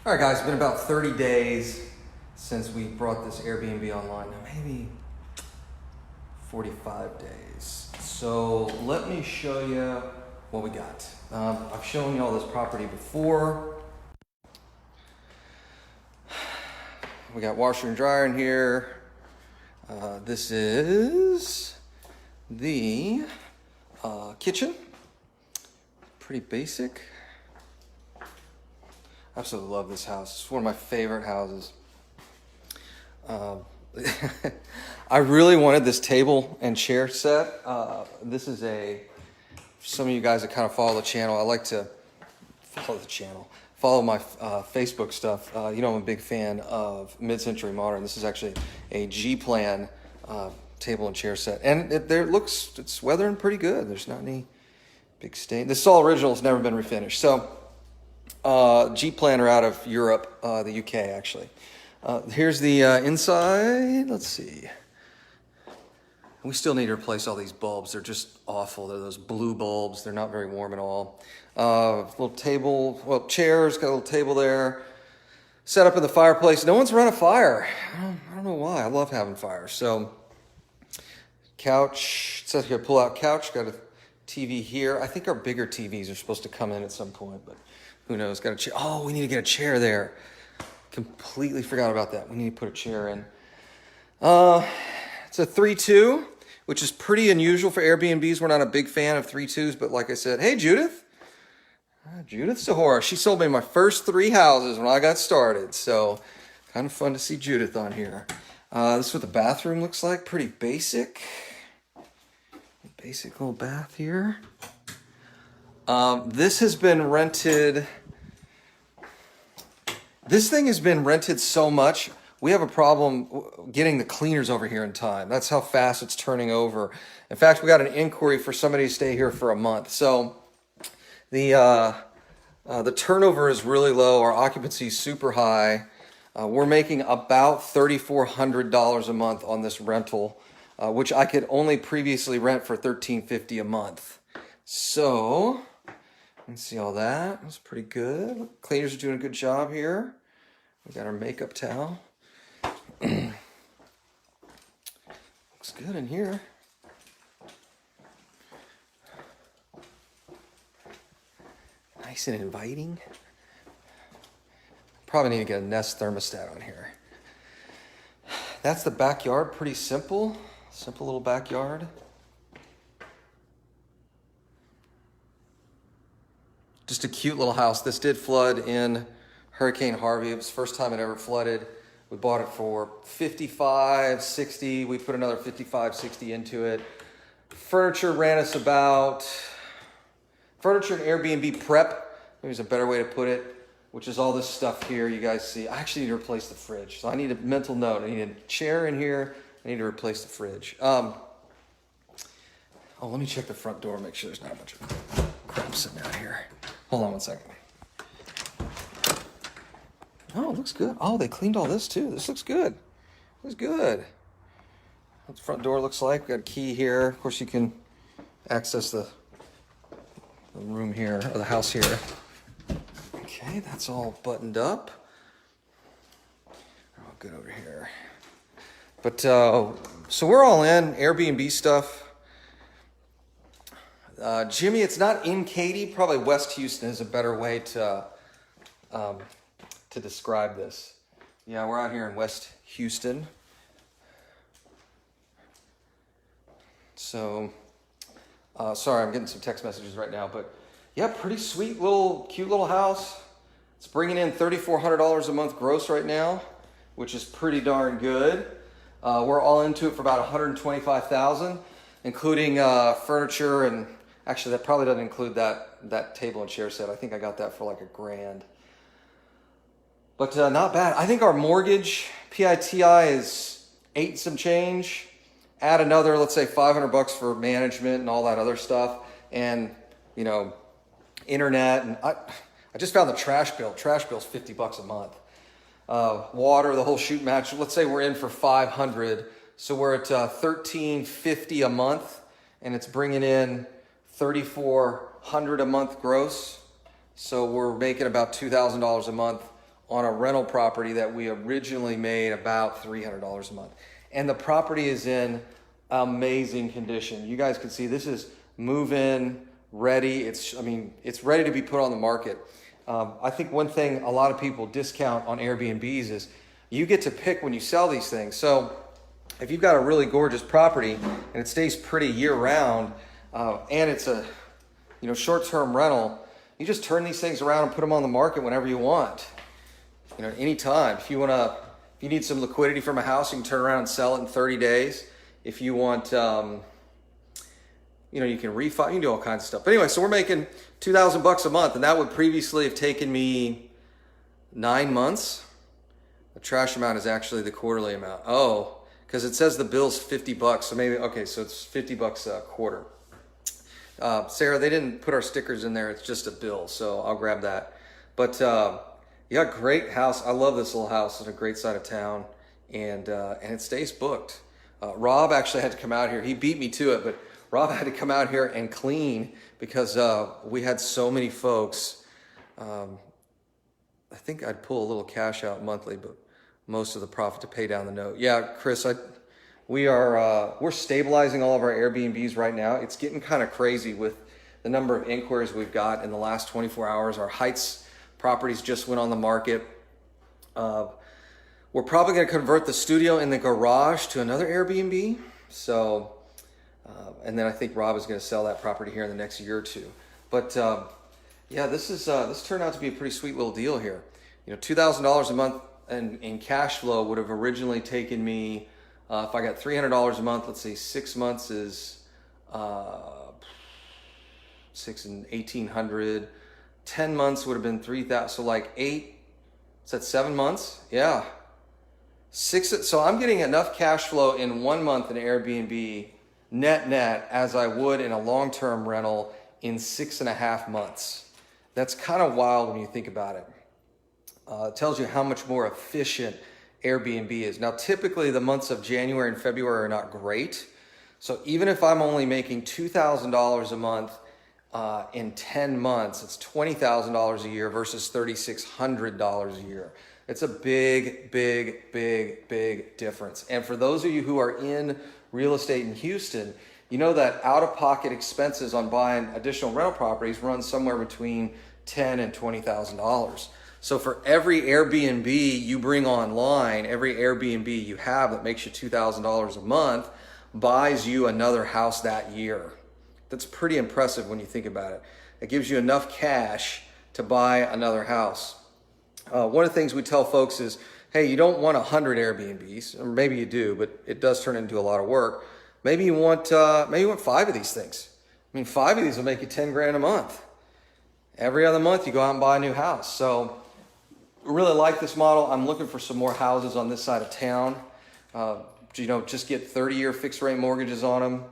All right, guys, it's been about 30 days since we brought this Airbnb online. Now, maybe 45 days. So let me show you what we got. I've shown you all this property before. We got washer and dryer in here. This is the kitchen. Pretty basic. Absolutely love this house. It's one of my favorite houses. I really wanted this table and chair set. This is some of you guys that kind of follow the channel, I like to follow my Facebook stuff. I'm a big fan of mid-century modern. This is actually a G-plan table and chair set. And it's weathering pretty good. There's not any big stain. This is all original. It's never been refinished. So G-plan are out of Europe, the UK actually. Here's the inside. Let's see. We still need to replace all these bulbs. They're just awful. They're those blue bulbs. They're not very warm at all. Little table, chairs, got a little table there. Set up in the fireplace. No one's run a fire. I don't know why. I love having fires. So, couch. It says here, pull out couch. Got a TV here. I think our bigger TVs are supposed to come in at some point, but who knows? Got a chair. Oh, we need to get a chair there. Completely forgot about that. We need to put a chair in. It's a 3-2, which is pretty unusual for Airbnbs. We're not a big fan of 3-2s, but like I said, hey, Judith. Judith Sahora. She sold me my first 3 houses when I got started. So kind of fun to see Judith on here. This is what the bathroom looks like. Pretty basic. Basic little bath here. This has been rented. This thing has been rented so much, we have a problem getting the cleaners over here in time. That's how fast it's turning over. In fact, we got an inquiry for somebody to stay here for a month. So the turnover is really low. Our occupancy is super high. We're making about $3,400 a month on this rental, which I could only previously rent for $1,350 a month. So you can see all that. That's pretty good. Cleaners are doing a good job here. We got our makeup towel. Looks good in here. Nice and inviting. Probably need to get a Nest thermostat on here. That's the backyard. Pretty simple. Simple little backyard. Just a cute little house. This did flood in Hurricane Harvey. It was the first time it ever flooded. We bought it for $55, $60. We put another $55, $60 into it. Furniture and Airbnb prep, maybe is a better way to put it, which is all this stuff here you guys see. I actually need to replace the fridge. So I need a mental note. I need a chair in here. I need to replace the fridge. Let me check the front door, make sure there's not a bunch of crap sitting out here. Hold on one second. Oh, it looks good. Oh, they cleaned all this too. This looks good. Looks good. What the front door looks like. We've got a key here. Of course, you can access the room here, or the house here. Okay, that's all buttoned up. Oh, good over here. But, so we're all in. Airbnb stuff. Jimmy, it's not in Katy. Probably West Houston is a better way to describe this. Yeah, we're out here in West Houston. So, sorry, I'm getting some text messages right now, but yeah, pretty sweet cute little house. It's bringing in $3,400 a month gross right now, which is pretty darn good. We're all into it for about $125,000, including furniture, and actually that probably doesn't include that table and chair set. I think I got that for like $1,000. But not bad. I think our mortgage PITI is 8 some change. Add another, let's say $500 for management and all that other stuff, and internet. And I just found the trash bill. Trash bill's $50 a month. Water, the whole shoot match. Let's say we're in for $500, so we're at $1,350 a month, and it's bringing in $3,400 a month gross. So we're making about $2,000 a month on a rental property that we originally made about $300 a month. And the property is in amazing condition. You guys can see this is move-in ready. It's ready to be put on the market. I think one thing a lot of people discount on Airbnbs is you get to pick when you sell these things. So if you've got a really gorgeous property and it stays pretty year round, and it's a short-term rental, you just turn these things around and put them on the market whenever you want. Anytime. If you need some liquidity from a house, you can turn around and sell it in 30 days. If you want, you can refi, you can do all kinds of stuff. But anyway, so we're making $2,000 a month, and that would previously have taken me 9 months. The trash amount is actually the quarterly amount. Oh, because it says the bill's $50, so maybe, okay, so it's $50 a quarter. Sarah, they didn't put our stickers in there. It's just a bill, so I'll grab that. But yeah, great house. I love this little house. It's a great side of town, and it stays booked. Rob actually had to come out here. He beat me to it, but Rob had to come out here and clean because we had so many folks. I think I'd pull a little cash out monthly, but most of the profit to pay down the note. Yeah, Chris, we're stabilizing all of our Airbnbs right now. It's getting kind of crazy with the number of inquiries we've got in the last 24 hours. Our Heights properties just went on the market. We're probably going to convert the studio in the garage to another Airbnb. So, and then I think Rob is going to sell that property here in the next year or two. But yeah, this turned out to be a pretty sweet little deal here. $2,000 a month in cash flow would have originally taken me, if I got $300 a month, let's say 6 months is 6 and 1,800. 10 months would have been 3,000. So like 8. Is that 7 months? Yeah. 6. So I'm getting enough cash flow in 1 month in Airbnb net as I would in a long-term rental in 6.5 months. That's kind of wild when you think about it. It tells you how much more efficient Airbnb is. Now, typically the months of January and February are not great. So even if I'm only making $2,000 a month in 10 months, it's $20,000 a year versus $3,600 a year. It's a big difference. And for those of you who are in real estate in Houston, you know that out-of-pocket expenses on buying additional rental properties run somewhere between $10,000 and $20,000. So for every Airbnb you bring online, every Airbnb you have that makes you $2,000 a month buys you another house that year. That's pretty impressive when you think about it. It gives you enough cash to buy another house. One of the things we tell folks is, hey, you don't want 100 Airbnbs, or maybe you do, but it does turn into a lot of work. Maybe you want 5 of these things. 5 of these will make you 10 grand a month. Every other month you go out and buy a new house. So really like this model. I'm looking for some more houses on this side of town. Just get 30-year fixed rate mortgages on them.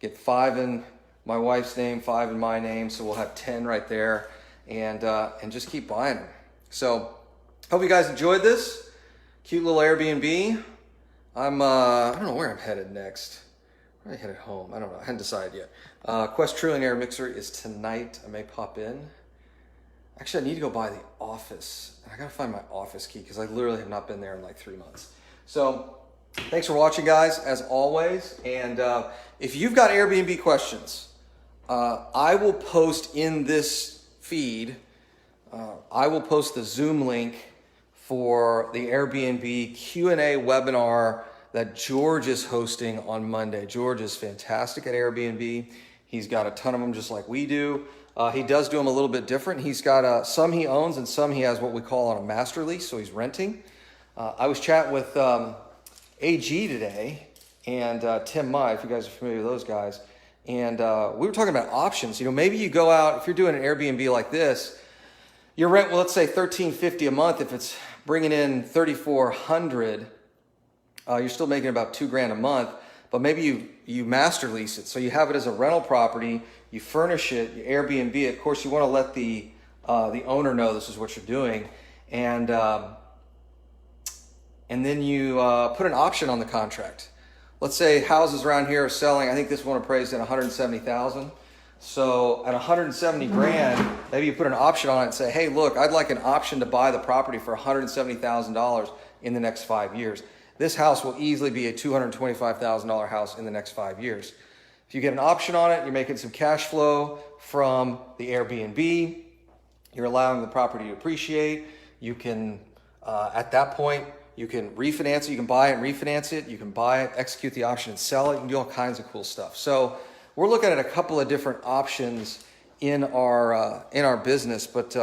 Get 5 in my wife's name, 5 in my name. So we'll have 10 right there, and just keep buying them. So hope you guys enjoyed this cute little Airbnb. I don't know where I'm headed next. I'm headed home. I don't know. I hadn't decided yet. Quest Trillionaire Mixer is tonight. I may pop in. Actually, I need to go by the office. I gotta find my office key because I literally have not been there in like 3 months. So thanks for watching, guys, as always. And if you've got Airbnb questions, I will post in this feed, I will post the Zoom link for the Airbnb Q&A webinar that George is hosting on Monday. George is fantastic at Airbnb. He's got a ton of them just like we do. He does do them a little bit different. He's got some he owns and some he has what we call on a master lease, so he's renting. I was chatting with AG today and Tim Mai, if you guys are familiar with those guys. And we were talking about options. Maybe you go out, if you're doing an Airbnb like this, your rent, well, let's say $1,350 a month. If it's bringing in $3,400, you're still making about $2 grand a month. But maybe you master lease it, so you have it as a rental property. You furnish it, you Airbnb it. Of course, you want to let the owner know this is what you're doing, and then you put an option on the contract. Let's say houses around here are selling. I think this one appraised at $170,000. So at 170 grand, maybe you put an option on it and say, hey, look, I'd like an option to buy the property for $170,000 in the next 5 years. This house will easily be a $225,000 house in the next 5 years. If you get an option on it, you're making some cash flow from the Airbnb. You're allowing the property to appreciate. You can, at that point, you can refinance it. You can buy it and refinance it. You can buy it, execute the option and sell it. You can do all kinds of cool stuff. So we're looking at a couple of different options in our business. But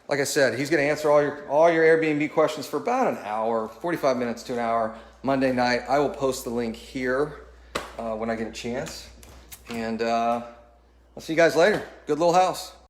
like I said, he's going to answer all your Airbnb questions for about an hour, 45 minutes to an hour, Monday night. I will post the link here when I get a chance. And I'll see you guys later. Good little house.